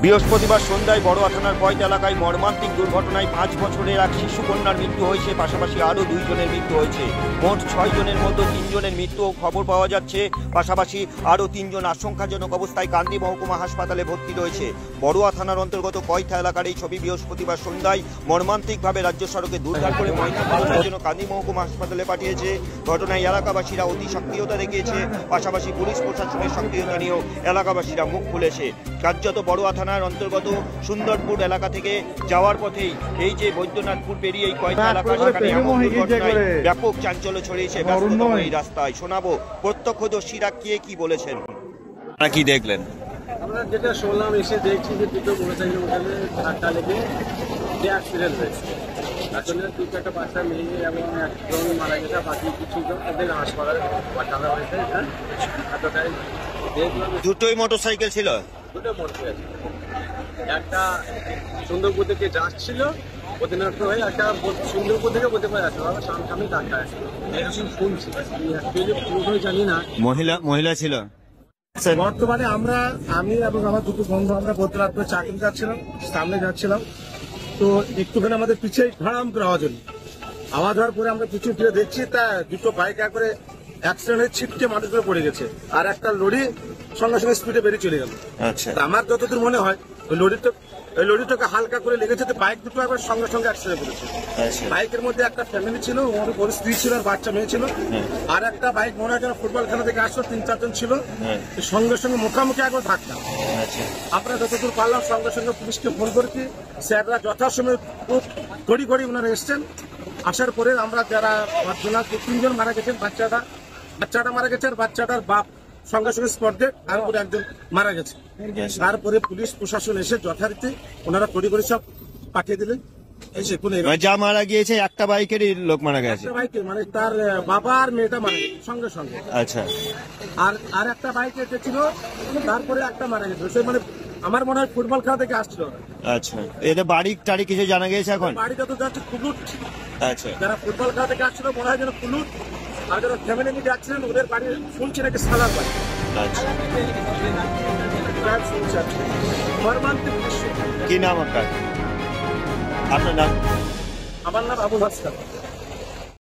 বৃহস্পতিবার সন্ধ্যায় বড়ুয়া থানার কয়টা এলাকায় মর্মান্তিক দুর্ঘটনায় 5 বছরের এক শিশু কন্যার মৃত্যু হয়েছে, পাশাপাশি আরও 2 জনের মৃত্যু হয়েছে। মোট 6 জনের মধ্যে 3 জনের মৃত্যু খবর পাওয়া যাচ্ছে, পাশাপাশি আরও 3 জন আশঙ্কাজনক অবস্থায় কান্দি মহকুমা হাসপাতালে ভর্তি রয়েছে। বড়ুয়া থানার অন্তর্গত কয়টা এলাকার এই ছবি বৃহস্পতিবার সন্ধ্যায় মর্মান্তিকভাবে রাজ্য সড়কে দুর্ঘটনার করে ময়নাতদন্তের জন্য কান্দি মহকুমা হাসপাতালে পাঠিয়েছে। ঘটনায় এলাকাবাসীরা অতি সক্রিয়তা দেখিয়েছে, পাশাপাশি পুলিশ প্রশাসনের সক্রিয়তা নিয়েও এলাকাবাসীরা মুখ খুলেছে। কার্যত বড়ুয়া থানার অন্তর্গত সুন্দরপুর এলাকা থেকে যাওয়ার পথেই এই যে বৈদ্যনাথপুর পেরিয়ে এই কয়টা এলাকা, সেখানে এমন দুর্ঘটনায় ব্যাপক চাঞ্চল্য ছড়িয়েছে ব্যস্ততম এই রাস্তায়। শোনাবো প্রত্যক্ষদর্শীরা কে কি বলেছেন, কি দেখলেন। আমরা যেটা শুনলাম, এসে দেখছি যে দুটো মোটরসাইকেলের মধ্যে ধাক্কা লেগে যে অ্যাক্সিডেন্ট হয়েছে। আসলে 2-4টা বাচ্চা মেয়ে এবং একজন মারা গেছে, বাকি কিছু জন ওদের হাসপাতালে পাঠানো হয়েছে। এতটাই দেখলাম। দুটোই মোটরসাইকেল ছিল? দুটো মোটরসাইকেল, একটা সুন্দরপুর থেকে যাচ্ছিল বদ্রীনাথপুর হয়ে, একটা সুন্দরপুর থেকে বলতে পারে আসলে আমার সামনে ধাক্কা আছে। এখন শুনছি পুরোটাই জানি না। মহিলা ছিল। বর্তমানে আমি এবং আমার দুটো বন্ধু আমরা বদ্রীনাথপুর চাকরি যাচ্ছিলাম, সামনে যাচ্ছিলাম, তো একটুখানি আমাদের পিছিয়ে ধরাম করে আওয়াজ হওয়ার পরে আমরা পিছু ফিরে দেখছি তা দুটো বাইক একবারে অ্যাক্সিডেন্ট হয়ে ছিটকে মানুষগুলো পড়ে গেছে, আর একটা লরি সঙ্গে সঙ্গে স্পিডে বেরিয়ে চলে গেল। আচ্ছা, আমার যতদূর মনে হয় ওই লরিটাকে হালকা করে লেগেছে, বাইক দুটো একবার সঙ্গে সঙ্গে অ্যাক্সিডেন্ট করেছে। বাইকের মধ্যে একটা ফ্যামিলি ছিল, ওর স্ত্রী ছিল আর বাচ্চা মেয়ে ছিল, আর একটা বাইক মনে হয় ফুটবল খেলা থেকে আসলো, 3-4 জন ছিল, সঙ্গে সঙ্গে মুখামুখি একবার ধাক্কা। আমরা যতদূর পারলাম সঙ্গে সঙ্গে পুলিশকে ফোন করেছি, স্যাররা যথাসময়ে খুব ঘড়ি ওনারা এসছেন। আসার পরে আমরা যারা 3 জন মারা গেছেন, বাচ্চাটা মারা গেছে আর বাচ্চাটার বাপ সঙ্গে সঙ্গে স্পট ডেড, তারপরে একজন মারা গেছে। তারপরে পুলিশ প্রশাসন এসে যথারীতি ওনারা তড়ি সব পাঠিয়ে দিলেন। যা মারা গিয়েছে একটা বাইকেরই লোক মারা গেছে, মানে তার বাবা আর মেয়েটা মারা গেছে সঙ্গে সঙ্গে। আচ্ছা, আর একটা বাইক এসেছিল, তারপরে একটা মারা গেছে। মানে আমার মনে হয় ফুটবল খেলা থেকে আসছিল। আচ্ছা, এদের বাড়ি টাড়ি কিছু জানা গেছে? এখন বাড়ি যত যাচ্ছে কুলুট। আচ্ছা, যারা ফুটবল খেলা থেকে আসছিল মনে হয় যেন কুলুট, আর যারা ফ্যামিলি নিয়ে যাচ্ছিলেন ওদের বাড়ি শুনছি নাকি সালার বাড়ি। আচ্ছা, মর্মান্তিক দৃশ্য। কি নাম আপনার? আপনার নাম? আমার নাম আবুল হাসনান।